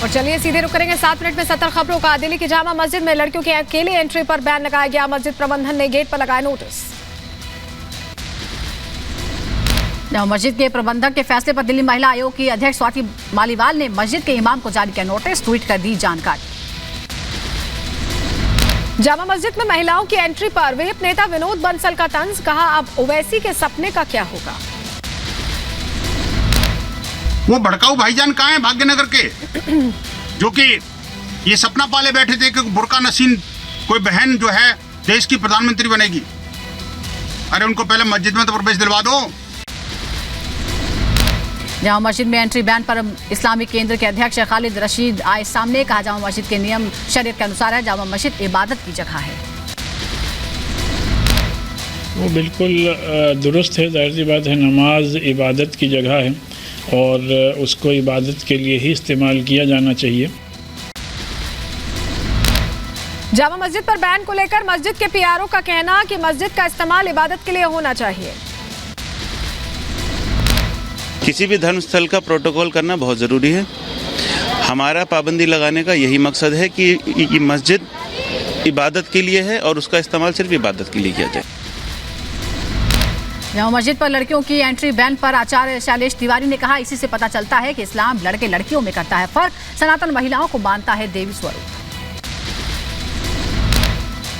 और चलिए सीधे रुक करेंगे 7 मिनट में 70 खबरों का। दिल्ली की जामा मस्जिद में लड़कियों की अकेले एंट्री पर बैन लगाया गया। मस्जिद प्रबंधन ने गेट पर लगाया नोटिस। जामा मस्जिद के प्रबंधक के फैसले पर दिल्ली महिला आयोग की अध्यक्ष स्वाति मालीवाल ने मस्जिद के इमाम को जारी किया नोटिस, ट्वीट कर दी जानकारी। जामा मस्जिद में महिलाओं की एंट्री पर विहिप नेता विनोद बंसल का तंज, कहा अब ओवैसी के सपने का क्या होगा। वो भड़काऊ भाईजान कहाँ हैं भाग्यनगर के, जो कि ये सपना पाले बैठे थे कि बुर्का नसीन कोई बहन जो है देश की प्रधानमंत्री बनेगी। अरे उनको पहले मस्जिद में तो प्रवेश दिलवा दो। जामा मस्जिद में एंट्री बैन पर इस्लामिक केंद्र के अध्यक्ष खालिद रशीद आए सामने, कहा जामा मस्जिद के नियम शरीयत के अनुसार है। जामा मस्जिद इबादत की जगह है। वो बिल्कुल दुरुस्त है, जाहिर सी बात है, नमाज इबादत की जगह है और उसको इबादत के लिए ही इस्तेमाल किया जाना चाहिए। जामा मस्जिद पर बैन को लेकर मस्जिद के पीआरओ का कहना कि मस्जिद का इस्तेमाल इबादत के लिए होना चाहिए। किसी भी धर्म स्थल का प्रोटोकॉल करना बहुत ज़रूरी है। हमारा पाबंदी लगाने का यही मकसद है कि मस्जिद इबादत के लिए है और उसका इस्तेमाल सिर्फ इबादत के लिए किया जाए। जामा मस्जिद पर लड़कियों की एंट्री बैन पर आचार्य शैलेश तिवारी ने कहा, इसी से पता चलता है कि इस्लाम लड़के लड़कियों में करता है फर्क, सनातन महिलाओं को मानता है देवी स्वरूप।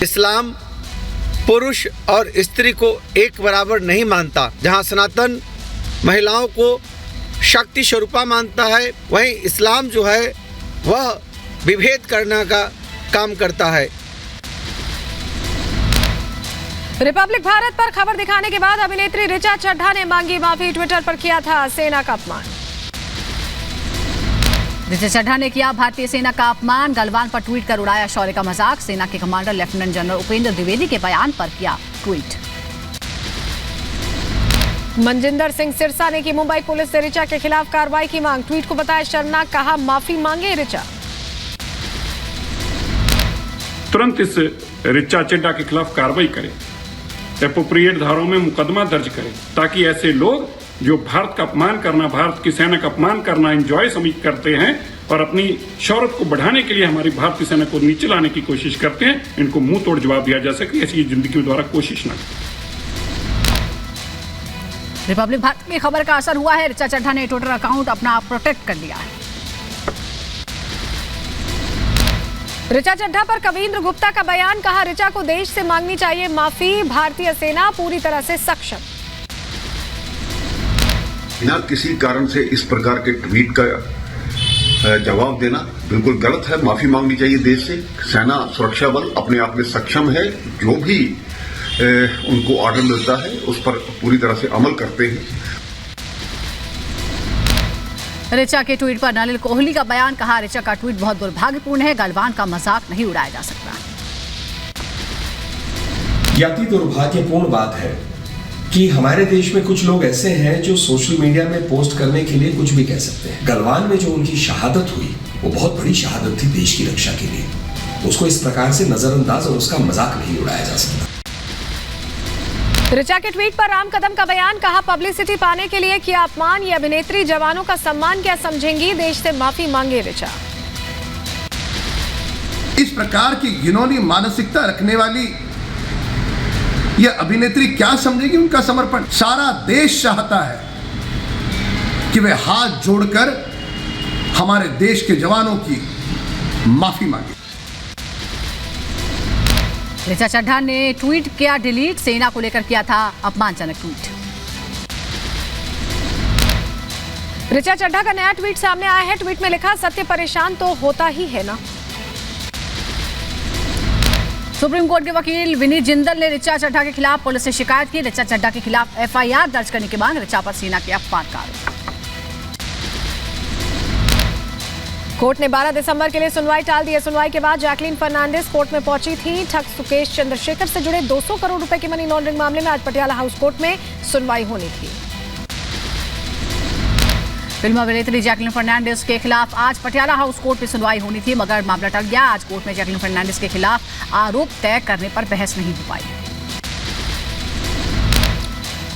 इस्लाम पुरुष और स्त्री को एक बराबर नहीं मानता। जहां सनातन महिलाओं को शक्ति स्वरूपा मानता है, वहीं इस्लाम जो है वह विभेद करने का काम करता है। रिपब्लिक भारत पर खबर दिखाने के बाद अभिनेत्री ऋचा चड्ढा ने मांगी माफी, ट्विटर पर किया था सेना का अपमान। ऋचा चड्ढा ने किया भारतीय सेना का अपमान, गलवान पर ट्वीट कर उड़ाया शौर्य का मजाक। सेना के commander lieutenant general Upendra Dwivedi के बयान पर किया ट्वीट। मनजिंदर सिंह सिरसा ने की मुंबई पुलिस से ऋचा के खिलाफ कार्रवाई की मांग, ट्वीट को बताया शर्मनाक, कहा माफी मांगे ऋचा। तुरंत इस ऋचा चड्ढा के खिलाफ कार्रवाई करें, एप्रोप्रिएट धाराओं में मुकदमा दर्ज करें, ताकि ऐसे लोग जो भारत का अपमान करना, भारत की सेना का अपमान करना एंजॉय करते हैं और अपनी शौहरत को बढ़ाने के लिए हमारी भारतीय सेना को नीचे लाने की कोशिश करते हैं, इनको मुंह तोड़ जवाब दिया जा सके, ऐसी जिंदगी में दोबारा कोशिश न करें। रिपब्लिक भारत की खबर का असर हुआ है। ऋचा चड्ढा ने ट्विटर अकाउंट अपना प्रोटेक्ट कर लिया है। ऋचा चड्ढा पर कवींद्र गुप्ता का बयान, कहा ऋचा को देश से मांगनी चाहिए माफी, भारतीय सेना पूरी तरह से सक्षम। बिना किसी कारण से इस प्रकार के ट्वीट का जवाब देना बिल्कुल गलत है। माफी मांगनी चाहिए देश से। सेना सुरक्षा बल अपने आप में सक्षम है, जो भी उनको ऑर्डर मिलता है उस पर पूरी तरह से अमल करते हैं। ऋचा के ट्वीट पर नलिन कोहली का बयान, कहा ऋचा का ट्वीट बहुत दुर्भाग्यपूर्ण है, गलवान का मजाक नहीं उड़ाया जा सकता। यह अति दुर्भाग्यपूर्ण बात है कि हमारे देश में कुछ लोग ऐसे हैं जो सोशल मीडिया में पोस्ट करने के लिए कुछ भी कह सकते हैं। गलवान में जो उनकी शहादत हुई वो बहुत बड़ी शहादत थी देश की रक्षा के लिए। उसको इस प्रकार से नजरअंदाज और उसका मजाक नहीं उड़ाया जा सकता। ऋचा के ट्वीट पर राम कदम का बयान, कहा पब्लिसिटी पाने के लिए किया अपमान, ये अभिनेत्री जवानों का सम्मान क्या समझेंगी, देश से माफी मांगे ऋचा। इस प्रकार की घिनौनी मानसिकता रखने वाली यह अभिनेत्री क्या समझेगी उनका समर्पण। सारा देश चाहता है कि वे हाथ जोड़कर हमारे देश के जवानों की माफी मांगे। ऋचा चड्ढा ने ट्वीट किया डिलीट, सेना को लेकर किया था अपमानजनक ट्वीट। ऋचा चड्ढा का नया ट्वीट सामने आया है। ट्वीट में लिखा, सत्य परेशान तो होता ही है ना। सुप्रीम कोर्ट के वकील विनीत जिंदल ने ऋचा चड्ढा के खिलाफ पुलिस से शिकायत की। ऋचा चड्ढा के खिलाफ एफआईआर दर्ज करने के बाद ऋचा पर सेना के अपमान का आरोप। कोर्ट ने 12 दिसंबर के लिए सुनवाई टाल दी है। सुनवाई के बाद जैकलीन फर्नांडिस कोर्ट में पहुंची थी। ठग सुकेश चंद्रशेखर से जुड़े 200 करोड़ रुपए की मनी लॉन्ड्रिंग मामले में आज पटियाला हाउस कोर्ट में सुनवाई होनी थी। फिल्म अभिनेत्री जैकलीन फर्नांडिस के खिलाफ आज पटियाला हाउस कोर्ट में सुनवाई होनी थी, मगर मामला टल गया। आज कोर्ट में जैकलीन फर्नांडिस के खिलाफ आरोप तय करने पर बहस नहीं हो पाई।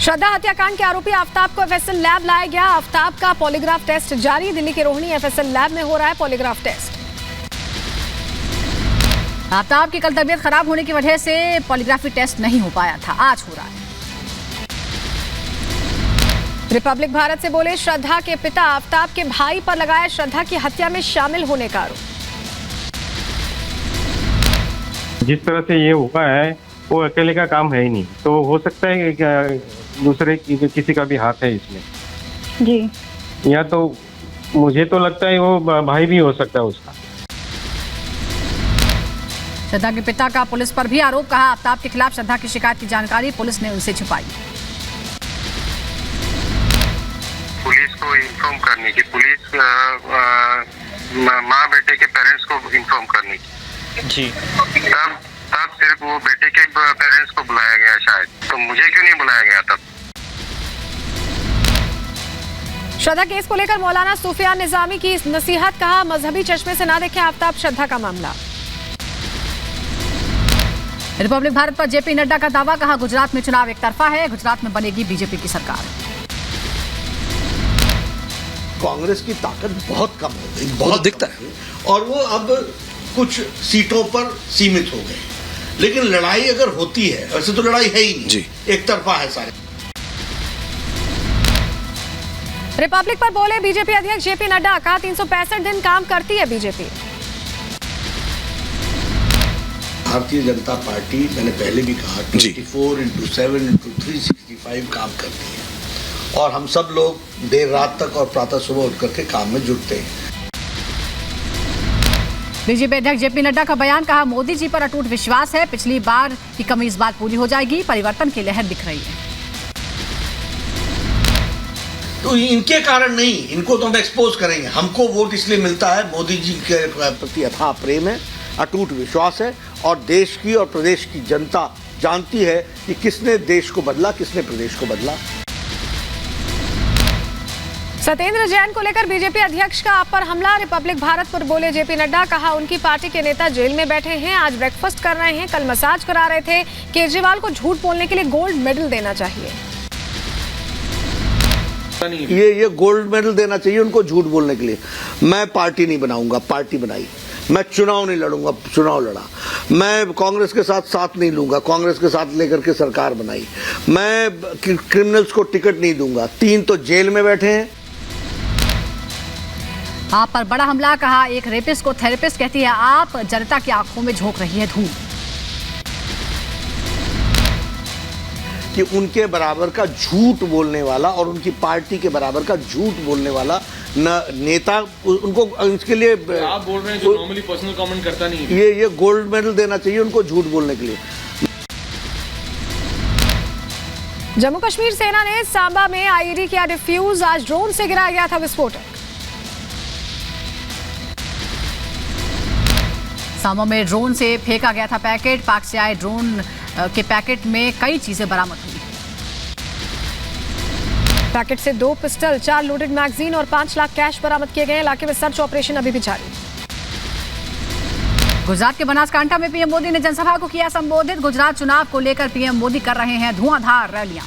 श्रद्धा हत्याकांड के आरोपी आफ्ताब को एफएसएल लैब लाया गया। आफ्ताब का पॉलीग्राफ टेस्ट जारी। दिल्ली के रोहिणी एफएसएल लैब में हो रहा है पॉलीग्राफ टेस्ट। आफ्ताब की कल तबीयत खराब होने की वजह से पॉलीग्राफी टेस्ट नहीं हो पाया था, आज हो रहा है। रिपब्लिक भारत से बोले श्रद्धा के पिता, आफ्ताब के भाई पर लगाया श्रद्धा की हत्या में शामिल होने का आरोप। जिस तरह से ये हुआ है वो अकेले का काम है ही नहीं, तो हो सकता है कि दूसरे किसी का भी हाथ है इसमें जी। या तो मुझे तो लगता है वो भाई भी हो सकता है उसका। श्रद्धा के पिता का पुलिस पर भी आरोप। कहा आफ्ताब के खिलाफ श्रद्धा की शिकायत की जानकारी पुलिस ने उनसे छुपाई। पुलिस को इन्फॉर्म करने की, पुलिस माँ बेटे के पेरेंट्स को इन्फॉर्म करने की जी। तब सिर्फ वो बेटे के पेरेंट्स को बुलाया गया शायद, तो मुझे क्यों नहीं बुलाया गया तब? श्रद्धा केस को लेकर मौलाना सुफियान निजामी की नसीहत। कहा मजहबी चश्मे से ना देखें आफ्ताब श्रद्धा का मामला। रिपब्लिक भारत पर जेपी नड्डा का दावा। कहा गुजरात में चुनाव एक तरफा है, गुजरात में बनेगी बीजेपी की सरकार। कांग्रेस की ताकत बहुत कम हो गई, बहुत दिखता है, और वो अब कुछ सीटों पर सीमित हो गए। लेकिन लड़ाई अगर होती है, वैसे तो लड़ाई है ही नहीं जी, एक तरफा है सारे। रिपब्लिक पर बोले बीजेपी अध्यक्ष जेपी नड्डा। कहा 365 दिन काम करती है बीजेपी। भारतीय जनता पार्टी, मैंने पहले भी कहा, 24/7/365 काम करती है, और हम सब लोग देर रात तक और प्रातः सुबह उठ करके काम में जुटते हैं। बीजेपी अध्यक्ष जेपी नड्डा का बयान। कहा मोदी जी पर अटूट विश्वास है, पिछली बार की कमी इस बार पूरी हो जाएगी, परिवर्तन की लहर दिख रही है। तो इनके कारण नहीं, इनको तो हम एक्सपोज करेंगे। हमको वोट इसलिए मिलता है, मोदी जी के प्रति अथाह प्रेम है, अटूट विश्वास है, और देश की और प्रदेश की जनता जानती है कि किसने देश को बदला, किसने प्रदेश को बदला। सत्येंद्र जैन को लेकर बीजेपी अध्यक्ष का आप पर हमला। रिपब्लिक भारत पर बोले जेपी नड्डा। कहा उनकी पार्टी के नेता जेल में बैठे हैं, आज ब्रेकफास्ट कर रहे हैं, कल मसाज करा रहे थे। केजरीवाल को झूठ बोलने के लिए गोल्ड मेडल देना चाहिए। ये गोल्ड मेडल देना चाहिए उनको झूठ बोलने के लिए। मैं पार्टी नहीं बनाऊंगा, पार्टी बनाई। मैं चुनाव नहीं लड़ूंगा, चुनाव लड़ा। मैं कांग्रेस के साथ नहीं लूंगा, कांग्रेस के साथ लेकर के सरकार बनाई। मैं क्रिमिनल्स को टिकट नहीं दूंगा, 3 तो जेल में बैठे हैं। आप पर बड़ा हमला। कहा एक रेपिस्ट को थेरेपिस्ट कहती है आप, जनता की आंखों में झोंक रही है धूल। कि उनके बराबर का झूठ बोलने वाला और उनकी पार्टी के बराबर का झूठ बोलने वाला नेता, उनको इसके लिए आप बोल रहे हैं जो नॉर्मली पर्सनल कमेंट करता नहीं है। ये गोल्ड मेडल देना चाहिए उनको झूठ बोलने के लिए। जम्मू कश्मीर सेना ने सांबा में आईईडी किया डिफ्यूज। आज ड्रोन से गिराया गया था विस्फोटक। सांबा में ड्रोन से फेंका गया था पैकेट। पाक से आए ड्रोन के पैकेट में कई चीजें बरामद हुई। पैकेट से 2 पिस्टल, 4 लोडेड मैगजीन और 5 लाख कैश बरामद किए गए। इलाके में सर्च ऑपरेशन अभी भी जारी। गुजरात के बनासकांठा में पीएम मोदी ने जनसभा को किया संबोधित। गुजरात चुनाव को लेकर पीएम मोदी कर रहे हैं धुआंधार रैलियां।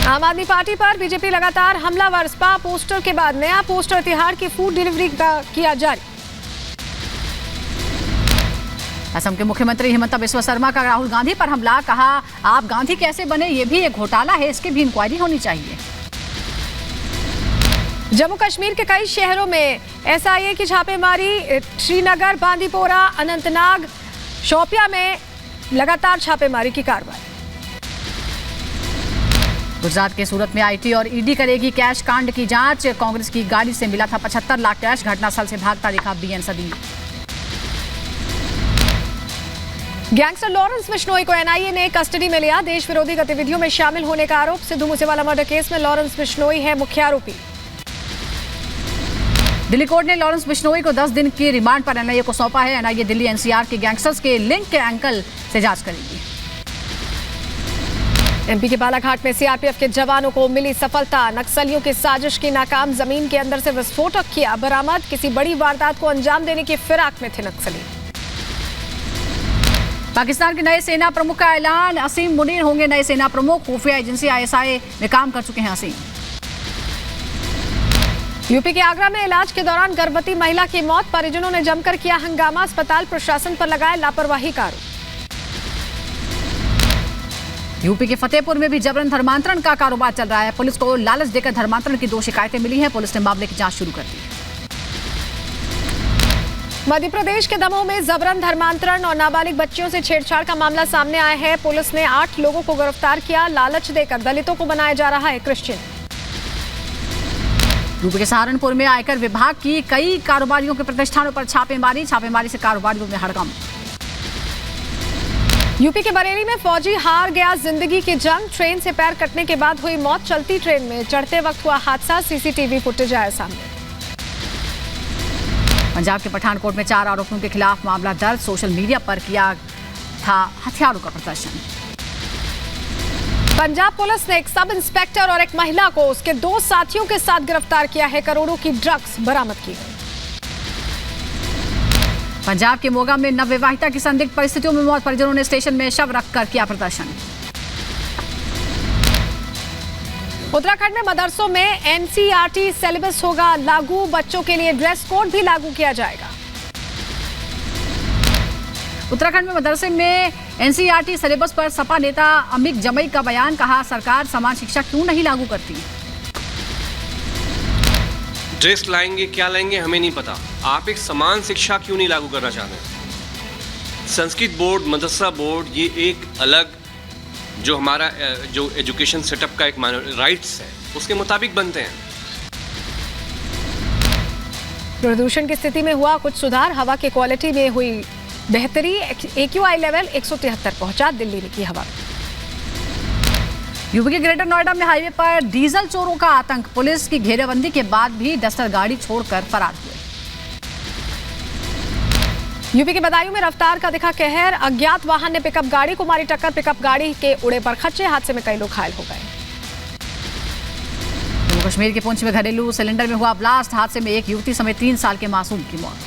आम आदमी पार्टी पर बीजेपी लगातार हमलावर। स्पा पोस्टर के बाद नया पोस्टर तिहाड़ की फूड डिलीवरी का किया जारी। असम के मुख्यमंत्री हिमंत बिस्वा शर्मा का राहुल गांधी पर हमला। कहा आप गांधी कैसे बने, ये भी एक घोटाला है, इसकी भी इंक्वायरी होनी चाहिए। जम्मू कश्मीर के कई शहरों में एसआईए की छापेमारी। श्रीनगर, बांदीपोरा, अनंतनाग, शोपिया में लगातार छापेमारी की कार्रवाई। गुजरात के सूरत में आईटी और ईडी करेगी कैश कांड की जांच। कांग्रेस की गाड़ी से मिला था 75 लाख कैश। घटनास्थल से भागता दिखा बीएन सदी। गैंगस्टर लॉरेंस बिश्नोई को एनआईए ने कस्टडी में लिया। देश विरोधी गतिविधियों में शामिल होने का आरोप। सिद्धू मूसेवाला मर्डर केस में लॉरेंस बिश्नोई है मुख्य आरोपी। दिल्ली कोर्ट ने लॉरेंस बिश्नोई को 10 दिन की रिमांड पर एनआईए को सौंपा है। एनआईए दिल्ली एनसीआर के गैंगस्टर्स के लिंक के एंगल से जांच करेगी। एमपी के बालाघाट में सीआरपीएफ के जवानों को मिली सफलता। नक्सलियों की साजिश की नाकाम। जमीन के अंदर से विस्फोटक किया बरामद। किसी बड़ी वारदात को अंजाम देने की फिराक में थे नक्सली। पाकिस्तान के नए सेना प्रमुख का ऐलान, असीम मुनीर होंगे नए सेना प्रमुख। खुफिया एजेंसी ISI में काम कर चुके हैं असीम। यूपी के आगरा में इलाज के दौरान गर्भवती महिला की मौत, परिजनों ने जमकर किया हंगामा, अस्पताल प्रशासन पर लगाया लापरवाही का आरोप। यूपी के फतेहपुर में भी जबरन धर्मांतरण का कारोबार चल रहा है। पुलिस को लालच देकर धर्मांतरण की 2 शिकायतें मिली हैं। पुलिस ने मामले की जांच शुरू कर दी है। मध्य प्रदेश के दमोह में जबरन धर्मांतरण और नाबालिग बच्चियों से छेड़छाड़ का मामला सामने आया है। पुलिस ने 8 लोगों को गिरफ्तार किया। लालच देकर दलितों को बनाया जा रहा है क्रिश्चियन। यूपी के सहारनपुर में आयकर विभाग की कई कारोबारियों के प्रतिष्ठानों पर छापेमारी से कारोबारियों में हड़कंप। यूपी के बरेली में फौजी हार गया जिंदगी की जंग, ट्रेन से पैर कटने के बाद हुई मौत। चलती ट्रेन में चढ़ते वक्त हुआ हादसा, CCTV फुटेज आया सामने। पंजाब के पठानकोट में 4 आरोपियों के खिलाफ मामला दर्ज। सोशल मीडिया पर किया था हथियारों का प्रदर्शन। पंजाब पुलिस ने एक सब इंस्पेक्टर और एक महिला को उसके 2 साथियों के साथ गिरफ्तार किया है। करोड़ों की ड्रग्स बरामद की गई। पंजाब के मोगा में नवविवाहिता की संदिग्ध परिस्थितियों में मौत, परिजनों ने स्टेशन में शव रखकर किया प्रदर्शन। उत्तराखंड में मदरसों में NCERT सिलेबस होगा लागू, बच्चों के लिए ड्रेस कोड भी लागू किया जाएगा। उत्तराखंड में मदरसे में NCERT सिलेबस पर सपा नेता अमिक जमई का बयान, कहा सरकार समान शिक्षा क्यों नहीं लागू करती। ड्रेस लाएंगे क्या लाएंगे हमें नहीं पता, आप एक समान शिक्षा क्यों नहीं लागू करना चाहते हैं। संस्कृत बोर्ड, मदरसा बोर्ड, ये एक अलग जो हमारा जो एजुकेशन सेटअप का एक राइट्स है उसके मुताबिक बनते हैं। प्रदूषण की स्थिति में हुआ कुछ सुधार, हवा की क्वालिटी में हुई बेहतरी। AQI लेवल 173 पहुंचा दिल्ली की हवा। यूपी के ग्रेटर नोएडा में हाईवे पर डीजल चोरों का आतंक, पुलिस की घेरेबंदी के बाद भी डस्टर गाड़ी छोड़कर फरार हुए। यूपी के बदायूं में रफ्तार का दिखा कहर, अज्ञात वाहन ने पिकअप गाड़ी को मारी टक्कर, पिकअप गाड़ी के उड़े बरखच्चे, हादसे में कई लोग घायल हो गए। जम्मू कश्मीर के पुंछ में घरेलू सिलेंडर में हुआ ब्लास्ट, हादसे में एक युवती समेत 3 साल के मासूम की मौत।